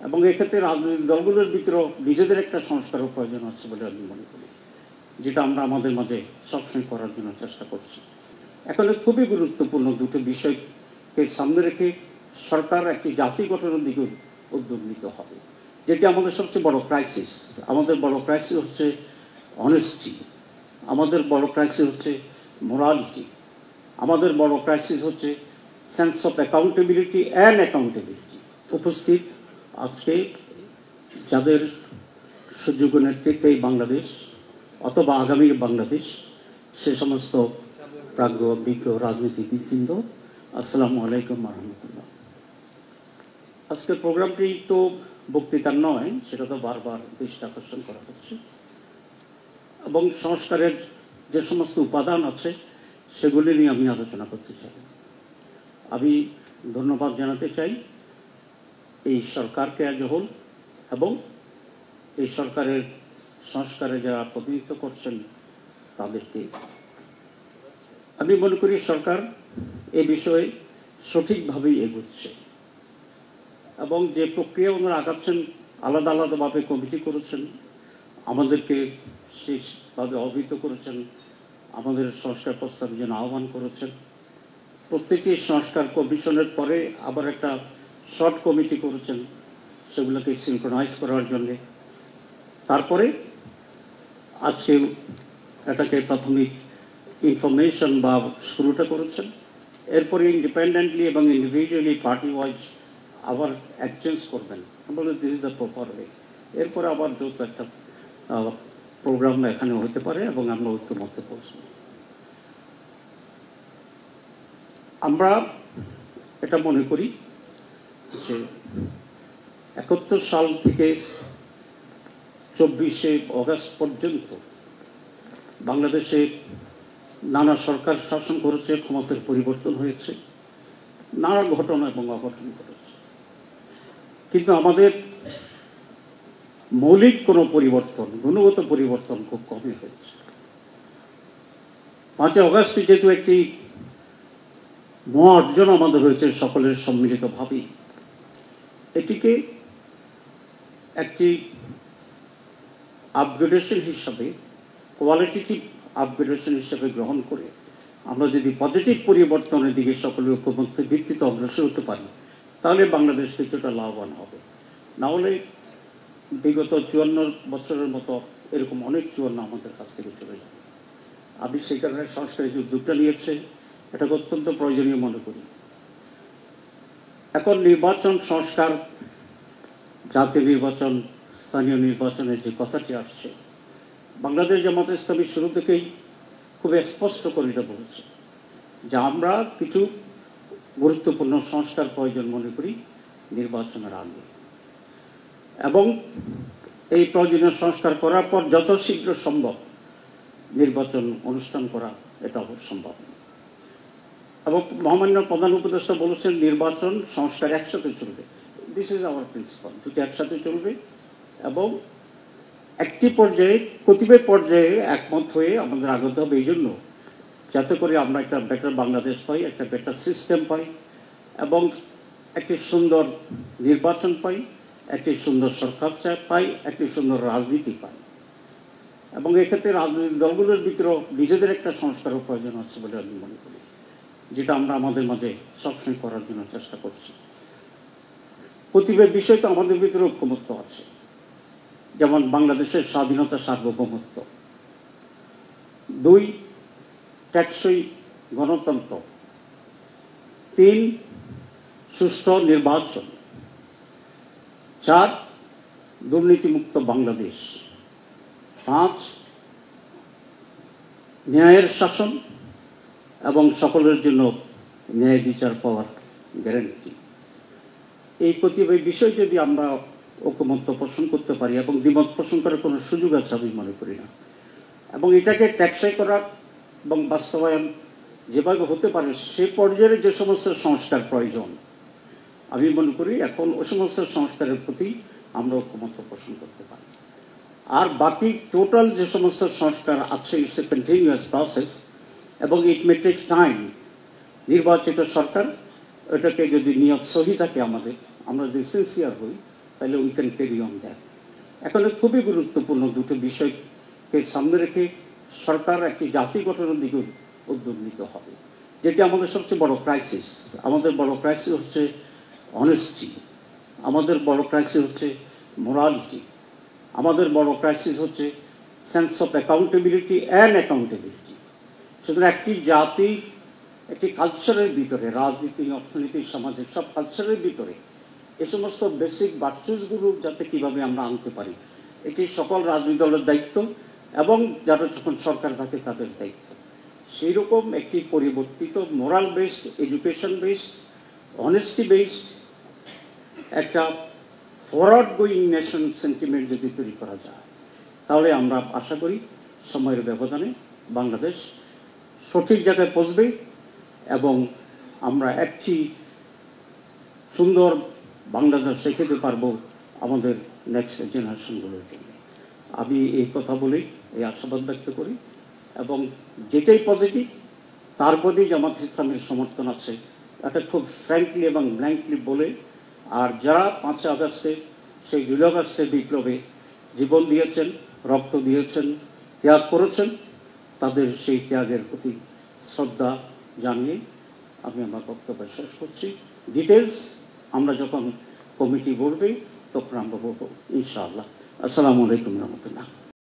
এবং এক্ষেত্রে রাজনৈতিক দলগুলোর ভিতরেও নিজেদের একটা সংস্কারও প্রয়োজন আছে বলে আমি মনে করি, যেটা আমরা আমাদের মাঝে সবসময় করার জন্য চেষ্টা করছি। এখন খুবই গুরুত্বপূর্ণ দুটো বিষয়কে সামনে রেখে সরকার একটি জাতি গঠনের দিকে উদ্যোগ নিতে হবে, যেটি আমাদের সবচেয়ে বড় ক্রাইসিস। আমাদের বড় ক্রাইসিস হচ্ছে অনেস্টি, আমাদের বড় ক্রাইসিস হচ্ছে মোরালিটি, আমাদের বড় ক্রাইসিস হচ্ছে sense of accountability and accountability. উপস্থিত আজকে যাদের সুযোগ্য নেতৃত্বে এই বাংলাদেশ অথবা আগামীর বাংলাদেশ, সে সমস্ত প্রাজ্ঞ বিজ্ঞ রাজনীতিবিদবৃন্দ, আসসালামু আলাইকুম রহমতুল্লাহ। আজকের প্রোগ্রামটি তো বক্তৃতার নয়, সেটা তো বারবার দৃষ্টি আকর্ষণ করা হচ্ছে, এবং সংস্কারের যে সমস্ত উপাদান আছে সেগুলি নিয়ে আমি আলোচনা করতে চাই। আমি ধন্যবাদ জানাতে চাই এই সরকারকে আজ হোল এবং এই সরকারের সংস্কারে যারা প্রতিনিধিত্ব করছেন তাদেরকে। আমি মনে করি সরকার এ বিষয়ে সঠিকভাবেই এগোচ্ছে এবং যে প্রক্রিয়া ওনারা আগাচ্ছেন, আলাদা আলাদাভাবে কমিটি করেছেন, আমাদেরকে সেইভাবে অবহিত করেছেন, আমাদের সংস্কার প্রস্তাবের জন্য আহ্বান করেছেন। প্রত্যেকটি সংস্কার কমিশনের পরে আবার একটা শর্ট কমিটি করেছেন সেগুলোকে সিনক্রোনাইজ করার জন্যে। তারপরে আজকে এটাকে প্রাথমিক ইনফরমেশন বা শুরুটা করেছেন, এরপরে ইন্ডিপেন্ডেন্টলি এবং ইন্ডিভিজুয়ালি পার্টি ওয়াইজ আবার এক্সচেঞ্জ করবেন, বলে this is the proper way. এরপরে আবার যৌথ একটা প্রোগ্রাম এখানে হতে পারে এবং আমরা ঐক্যমত্যে পৌঁছব। আমরা এটা মনে করি যে 71 সাল থেকে 24শে অগাস্ট পর্যন্ত বাংলাদেশে নানা সরকার শাসন করেছে, ক্ষমতার পরিবর্তন হয়েছে, নানা ঘটনা এবং অঘটন ঘটেছে, কিন্তু আমাদের মৌলিক কোনো পরিবর্তন, গুণগত পরিবর্তন খুব কমই হয়েছে। 5 অগাস্টে যেহেতু একটি মহা অর্জন আমাদের হয়েছে সকলের সম্মিলিতভাবেই, এটিকে একটি আপগ্রেডেশন হিসাবে, কোয়ালিটেটিভ আপগ্রেডেশন হিসাবে গ্রহণ করে আমরা যদি পজিটিভ পরিবর্তনের দিকে সকলের ঐক্যমত্যের ভিত্তিতে অগ্রসর হতে পারি, তাহলে বাংলাদেশ কিছুটা লাভবান হবে। না হলে বিগত 54 বছরের মতো এরকম অনেক 54 আমাদের কাছ থেকে চলে যাবে। আমি সেই কারণে সংস্কারের যে উদ্যোগটা নিয়েছে এটাকে অত্যন্ত প্রয়োজনীয় মনে করি। এখন নির্বাচন সংস্কার, জাতীয় নির্বাচন, স্থানীয় নির্বাচনের যে কথাটি আসছে, বাংলাদেশ জামাত ইসলামী শুরু থেকেই খুব স্পষ্ট করে এটা বলেছে যে আমরা কিছু গুরুত্বপূর্ণ সংস্কার প্রয়োজন মনে করি নির্বাচনের আগে, এবং এই প্রয়োজনীয় সংস্কার করার পর যত শীঘ্র সম্ভব নির্বাচন অনুষ্ঠান করা এটা অবশ্যম্ভব। এবং মহামান্য প্রধান উপদেষ্টা বলেছেন নির্বাচন সংস্কার একসাথে চলবে। দিস ইজ আওয়ার প্রিন্সিপাল, দুটি একসাথে চলবে এবং একটি পর্যায়ে, কতিপয় পর্যায়ে একমত হয়ে আমাদের আগতে হবে, এই জন্য যাতে করে আমরা একটা বেটার বাংলাদেশ পাই, একটা বেটার সিস্টেম পাই এবং একটি সুন্দর নির্বাচন পাই, একটি সুন্দর সরকার পাই, একটি সুন্দর রাজনীতি পাই। এবং এক্ষেত্রে রাজনৈতিক দলগুলোর ভিতরেও নিজেদের একটা সংস্কারও প্রয়োজন আছে বলে আমি মনে করি, যেটা আমরা আমাদের মাঝে সবসময় করার জন্য চেষ্টা করছি। প্রতিটি বিষয় তো আমাদের ভিতরে ঐক্যমত্য আছে, যেমন বাংলাদেশের স্বাধীনতা, সার্বভৌমত্ব; 2 টেকসই গণতন্ত্র; 3 সুষ্ঠু নির্বাচন; 4 দুর্নীতিমুক্ত বাংলাদেশ; 5 ন্যায়ের শাসন এবং সকলের জন্য ন্যায় বিচার পাওয়ার গ্যারান্টি। এই প্রতিটি বিষয় যদি আমরা ঐকমত্য পোষণ করতে পারি, এবং দ্বিমত পোষণ করার কোনো সুযোগ আছে আমি মনে করি না, এবং এটাকে টেকসই করা এবং বাস্তবায়ন যেভাবে হতে পারে সে পর্যায়ে যে সমস্ত সংস্কার প্রয়োজন, আমি মনে করি এখন ওই সমস্ত সংস্কারের প্রতি আমরা ঐকমত্য পোষণ করতে পারি। আর বাকি টোটাল যে সমস্ত সংস্কার আছে, ইটস এ কন্টিনিউয়াস প্রসেস এবং ইট মে টেক টাইম। নির্বাচিত সরকার এটাকে যদি নিয়ত সহি থাকে, আমরা যদি সিনসিয়ার হই, তাহলে we can carry on that. এখন খুবই গুরুত্বপূর্ণ দুটো বিষয়কে সামনে রেখে সরকার একটি জাতি গঠনের দিকে উদ্যোগ নিতে হবে, যেটি আমাদের সবচেয়ে বড় ক্রাইসিস। আমাদের বড় ক্রাইসিস হচ্ছে অনেস্টি, আমাদের বড় ক্রাইসিস হচ্ছে মোরালিটি, আমাদের বড় ক্রাইসিস হচ্ছে sense of accountability and accountability. সুতরাং একটি জাতি একটি কালচারের ভিতরে, রাজনীতি, অর্থনীতি, সামাজিক সব কালচারের ভিতরে এ সমস্ত বেসিক ভার্চুসগুলো যাতে কীভাবে আমরা আনতে পারি, এটি সকল রাজনৈতিক দলের দায়িত্ব এবং যারা যখন সরকার থাকে তাদের দায়িত্ব। সেই রকম একটি পরিবর্তিত moral based, education based, honesty based একটা ফরওয়ার্ড গোয়িং নেশন সেন্টিমেন্ট যদি তৈরি করা যায়, তাহলে আমরা আশা করি সময়ের ব্যবধানে বাংলাদেশ সঠিক জায়গায় পৌঁছবে এবং আমরা একটি সুন্দর বাংলাদেশ রেখে পারবো আমাদের নেক্সট জেনারেশনগুলোর জন্য। আমি এই কথা বলেই এই আশাবাদ ব্যক্ত করি এবং যেটাই পজিটিভ তার প্রতি জামাত ইসলামের সমর্থন আছে, এটা খুব ফ্র্যাঙ্কলি এবং ব্ল্যাঙ্কলি বলে। আর যারা 5 আগস্টে সেই 2 আগস্টের বিপ্লবে জীবন দিয়েছেন, রক্ত দিয়েছেন, ত্যাগ করেছেন, তাদের সেই ত্যাগের প্রতি শ্রদ্ধা জানিয়ে আমি আমার বক্তব্য শেষ করছি। ডিটেলস আমরা যখন কমিটি বলবে তখন আমরা বলবো ইনশাআল্লাহ। আসসালামু আলাইকুম রহমতুল্লাহ।